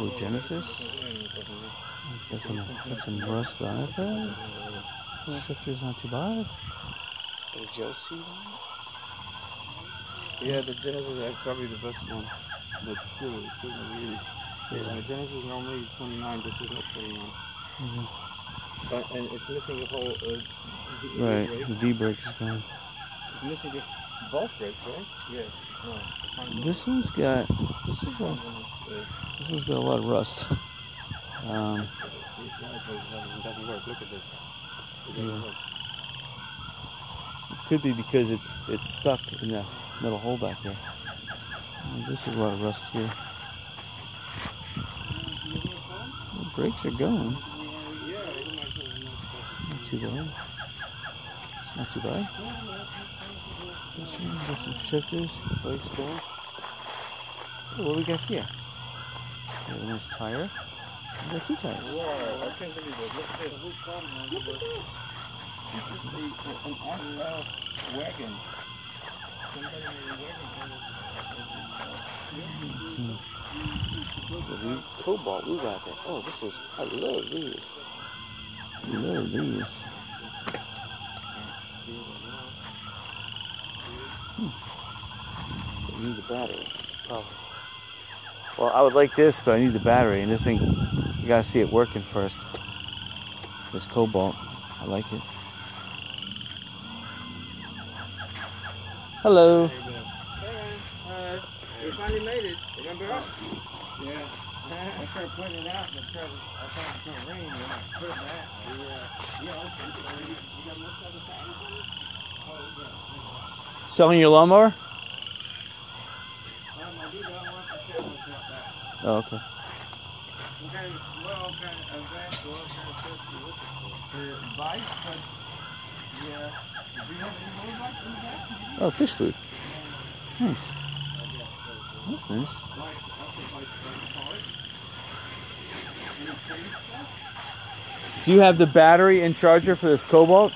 Blue Genesis. It's got some rust on it there. Shifter's not too bad. Got a gel seat on it. Yeah, the Genesis is probably the best one. But still really. Yeah, the Genesis is normally 29, this is not 29. And it's missing a whole right, the V-brake's gone. It's missing the both brakes, right? Yeah. No, this one's got a lot of rust. It doesn't work. Look at this. It doesn't work. It could be because it's stuck in that metal hole back there. This is a lot of rust here. The brakes are going. Not too bad. It's not too bad. Got some shifters, brakes going. Oh, what do we got here? We have a nice tire. We got 2 tires. Wow, I can't believe it. Look at this. Look at this. This is an wagon. Somebody made a wagon. Cobalt, we got that. Oh, this is, I love these. I love these. I need the battery. That's the problem. Well, I would like this, but I need the battery. And this thing, you gotta see it working first. This Cobalt, I like it. Hello. Hey, we finally made it. Remember us? Yeah. I started putting it out. I thought it was going to rain. And I put that. You got most of the time? Oh, yeah. Selling your lawnmower? I do not want to share what's not that. Oh, okay. What kind of advanced, what kind of stuff you looking for? Bikes, but yeah. Do you have any more bikes in the back? Oh, fish food. Nice. That's nice. Do you have the battery and charger for this Cobalt?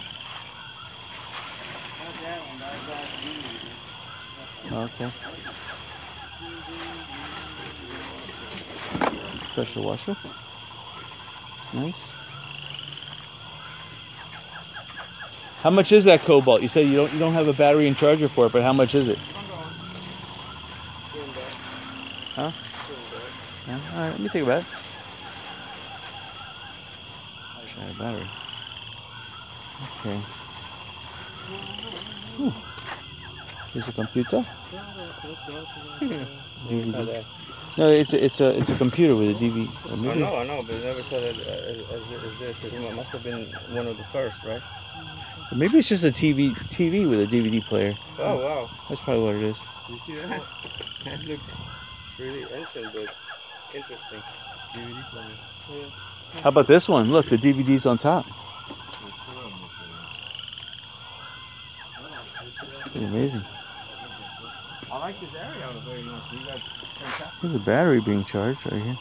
Okay. Pressure washer. It's nice. How much is that Cobalt? You said you don't have a battery and charger for it, but how much is it? Huh? Yeah. All right, let me think about it. Try a battery. Okay. Is a computer? DVD. No, it's a computer with a DVD. I know, but it never said it as this. It must have been one of the first, right? Maybe it's just a TV with a DVD player. Oh wow, that's probably what it is. You see that? That looks really ancient, but interesting. DVD player. Yeah. How about this one? Look, the DVD's on top. It's pretty amazing. I like this area out very much. You got fantastic. There's a battery being charged right here.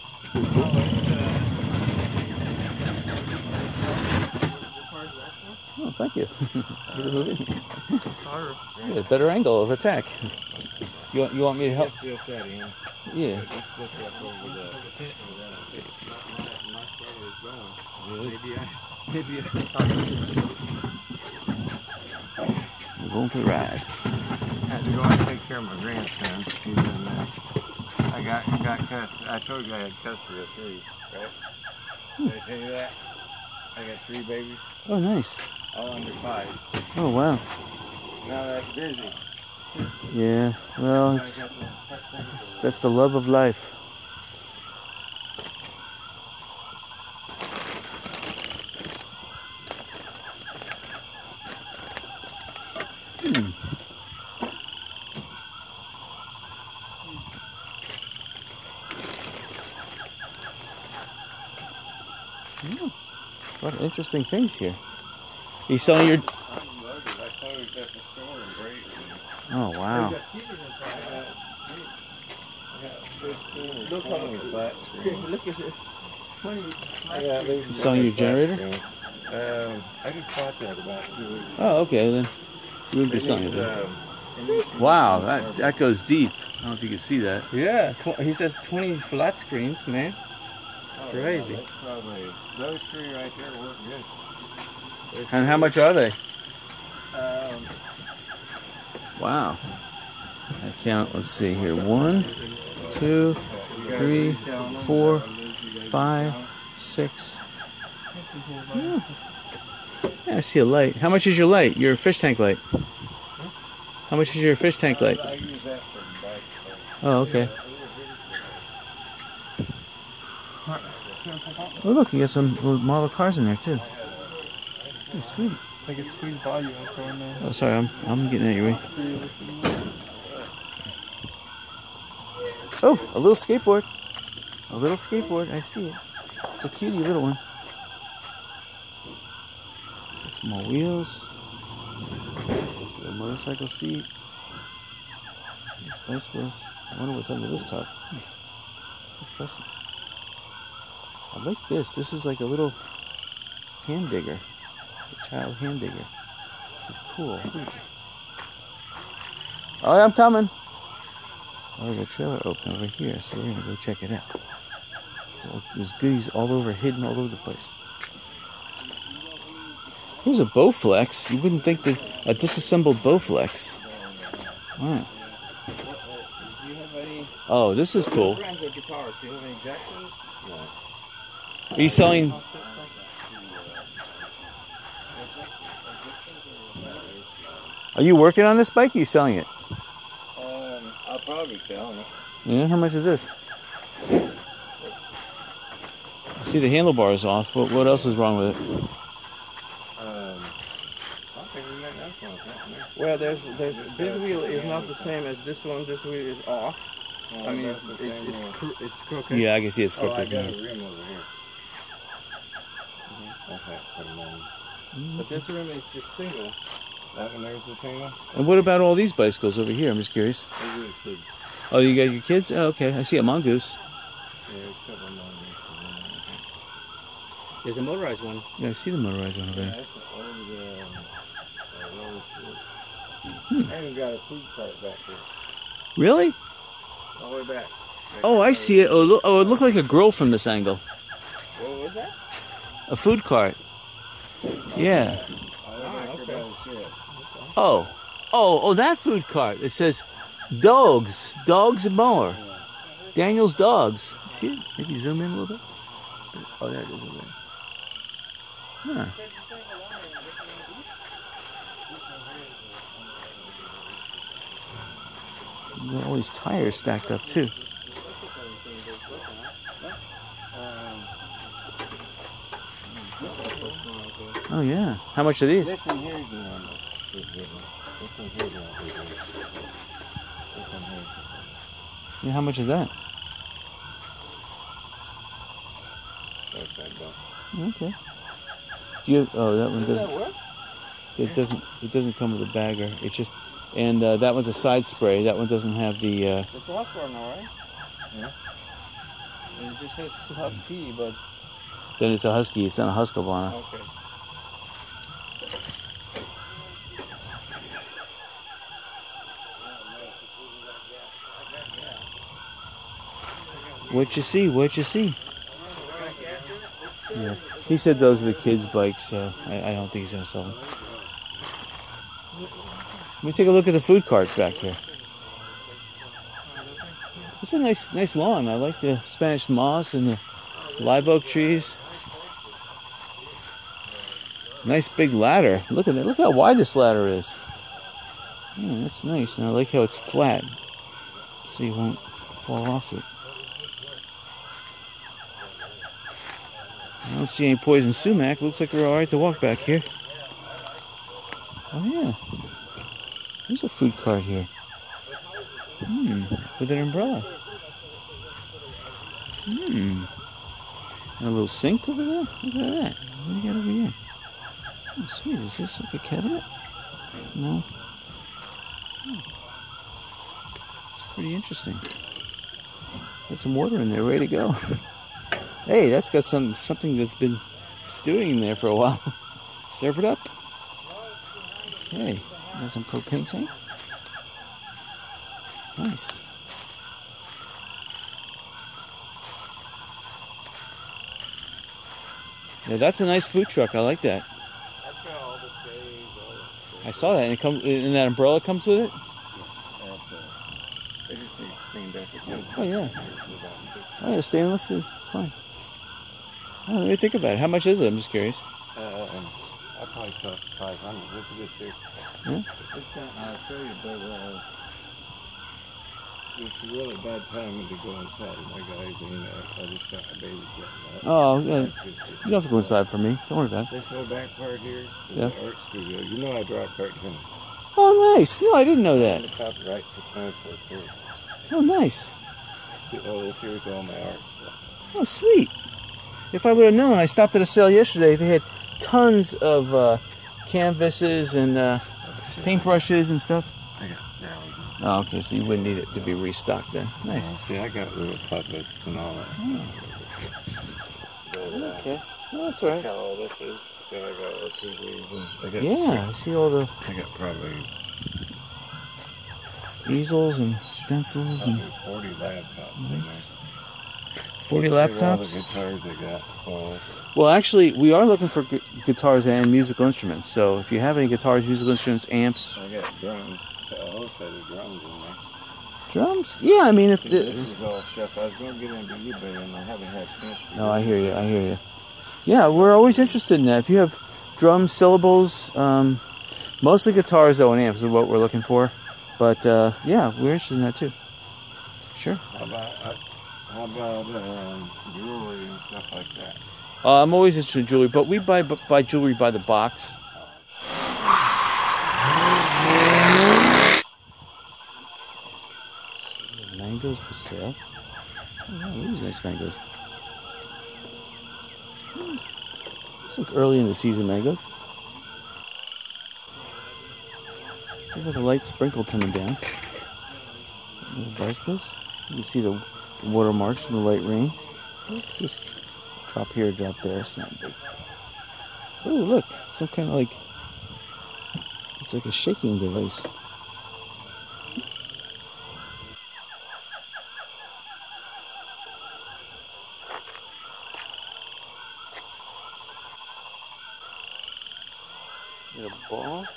Oh, thank you. Get it moving. Yeah, a better angle of attack. You want me to help? Yeah. Maybe We're going for the ride. I had to go and take care of my grandson. He's in there. I got custody. I told you I had custody of 3, right? Did I tell you that? I got 3 babies. Oh, nice. All under 5. Oh, wow. Now that's busy. Yeah, well, that's the love of life. A lot of interesting things here. Are you selling your... Oh, wow. Look how many flat screens. Look at this. 20 flat screens. You selling your generator? I just bought that about 2 weeks. Oh, okay, then. You wouldn't be selling it then. Wow, that goes deep. I don't know if you can see that. Yeah, he says 20 flat screens, man. Crazy. Yeah, probably those three right there work good. And how much are they? Um, Wow. I count, let's see here. 1, 2, 3, 4, 5, 6. Yeah, I see a light. How much is your light? Your fish tank light? How much is your fish tank light? I use that for the bike. Oh, okay. Oh, look, you got some little model cars in there too. Oh, sweet. I can squeeze by you and throw in there. Oh, sorry, I'm getting at you. Oh, a little skateboard. A little skateboard. I see it. It's a cutie little one. Some more wheels. There's a motorcycle seat. These bicycles. I wonder what's under this top. Good question. I like this. This is like a little hand digger. A child hand digger. This is cool. Oh, I'm coming. Oh, there's a trailer open over here, so we're gonna go check it out. There's goodies all over, hidden all over the place. Here's a Bowflex. You wouldn't think that a disassembled Bowflex. Wow. Oh, this is cool. Brands of guitars. Do you have any Jacksons? No. Are you selling? Are you working on this bike? Or are you selling it? I'll probably be selling it. Yeah. How much is this? I see the handlebars off. What else is wrong with it? Well, there's this wheel is not the same as this one. This wheel is off. I mean, it's crooked. Yeah, I can see it's crooked. Oh, I got a rim over here. Okay, put them on. But this rim is just single. That one there's the single. And what about all these bicycles over here? I'm just curious. Oh, you got your kids? Oh, okay. I see a mongoose. Yeah, there's a couple of mongooses. There's a motorized one. Yeah, I see the motorized one over there. Yeah, that's I even got a food cart back there. Really? All the way back. Oh, I see it. Oh, it looked like a grill from this angle. What was that? A food cart. Yeah. Okay. Oh, that food cart. It says dogs and more. Daniel's Dogs. See it? Maybe zoom in a little bit. Oh, there it is over there. Huh. All these tires stacked up too. Oh yeah. How much are these? This one here is the one that's good. This one here is the one that's good. This one here. Yeah, how much is that? That's that go. Okay. Do you? Oh, that one doesn't. Does that work? It doesn't come with a bagger. It's just, and that one's a side spray. That one doesn't have the. It's a Husqvarna now, right? Yeah. And it just has Husky, but. Then it's a Husky. It's not a Husqvarna. Okay. What you see? What you see? Yeah. He said those are the kids' bikes, so I don't think he's gonna sell them. Let me take a look at the food carts back here. It's a nice lawn. I like the Spanish moss and the live oak trees. Nice big ladder. Look at that. Look how wide this ladder is. Yeah, that's nice. And I like how it's flat, so you won't fall off it. I don't see any poison sumac. Looks like we're alright to walk back here. Oh yeah. There's a food cart here. With an umbrella. And a little sink over there? Look at that. What do you got over here? Oh sweet, is this like a cabinet? No. It's pretty interesting. Got some water in there, ready to go. Hey, that's got something that's been stewing in there for a while. Serve it up. Okay, got some propane tank. Nice. Yeah, that's a nice food truck. I like that. That's got all the trays, all the... I saw that, and it comes. And that umbrella comes with it. It just needs cleaned up. Oh yeah. Oh yeah, stainless. It's fine. Oh, let me think about it. How much is it? I'm just curious. I probably took 500. Look at this here. Yeah. It's I'll show you, but it's a really bad time to go inside. My guys, and I just got my baby getting up. Oh, yeah. You don't have to go inside for me. Don't worry about it. This whole back part here is yeah. the art studio. You know I draw cartoons. Oh, nice. No, I didn't know that. The copyrights for 24 too. Oh, nice. See, oh, this here's all my art stuff. Oh, sweet. If I would have known, I stopped at a sale yesterday. They had tons of canvases and paintbrushes and stuff. I got thousands. Oh, okay, so you wouldn't need it to be restocked then. Nice. See, I got little puppets and all that stuff. Okay. Oh, that's all right. Look how all this is. So I got orchids. Yeah, I see all the... I got probably... easels and stencils and... 40 laptops in there. 40 laptops? All the guitars I got. So. Well, actually, we are looking for guitars and musical instruments. So if you have any guitars, musical instruments, amps... I got drums. I also had drums in there. Drums? Yeah, I mean, if... This is all stuff. I was going to get into eBay and I haven't had a chance to. No, I hear you. I hear you. Yeah, we're always interested in that. If you have drums, syllables, mostly guitars, though, and amps is what we're looking for. But, yeah, we're interested in that, too. Sure. How about jewelry and stuff like that? I'm always interested in jewelry, but we buy jewelry by the box. Mangoes for sale. Oh, wow, these nice mangoes. It's like early in the season mangoes. There's like a light sprinkle coming down. Little bicycles. You can see the watermarks from the light rain. Let's just drop here, drop there. It's not big. Oh, look. Some kind of like... it's like a shaking device. Got a ball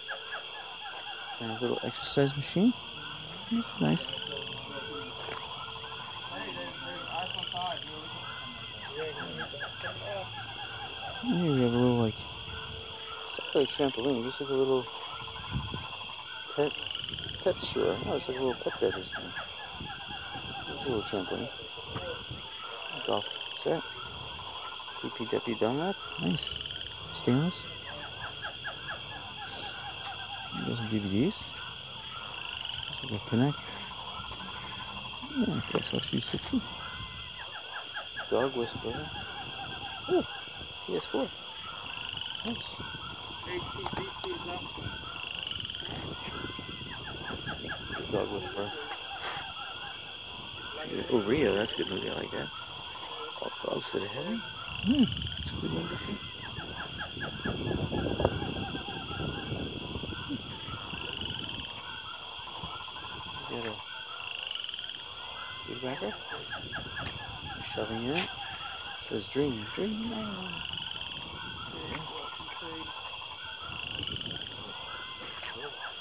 and a little exercise machine. That's nice. Here we have a little like, it's not like a trampoline, just like a little pet store. Oh, it's like a little pet bed or something. There's a little trampoline. Golf set. TPW Dunlap. Nice. Stainless. Got some DVDs. Looks like a Connect. Yeah, Xbox 360. Dog Whisperer. Oh, PS4. Nice. The Dog Whisperer. Oh, Rio, that's a good movie. I like that. All Dogs Go to Heaven. It's a good movie too. Got a big wrapper. Shoving in it. It says dream, dream on.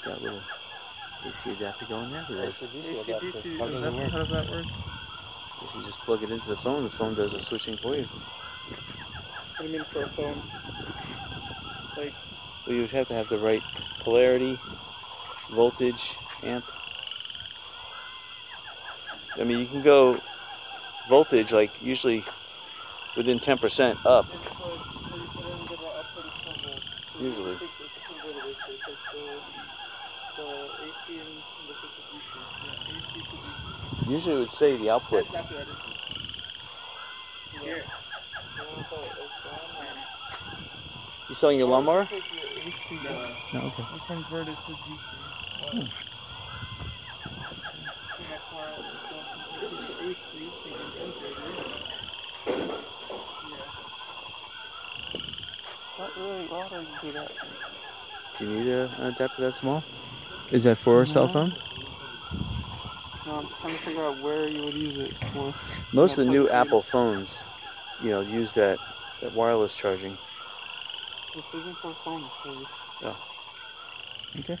Got a little AC adapter going there. How does it work? How does that work? Guess you just plug it into the phone does the switching for you. What do you mean for a phone? Like, well, you would have to have the right polarity, voltage, amp. I mean, you can go voltage like usually within 10% up. Usually. Usually it would say the output. You selling your lawnmower? No, okay. I converted to DC. Not really. Why would I do that? Do you need an adapter that small? Is that for a cell phone? No, I'm trying to figure out where you would use it for. Most of the new Apple phones, you know, use that That wireless charging. This isn't for a phone, baby. Oh. Okay.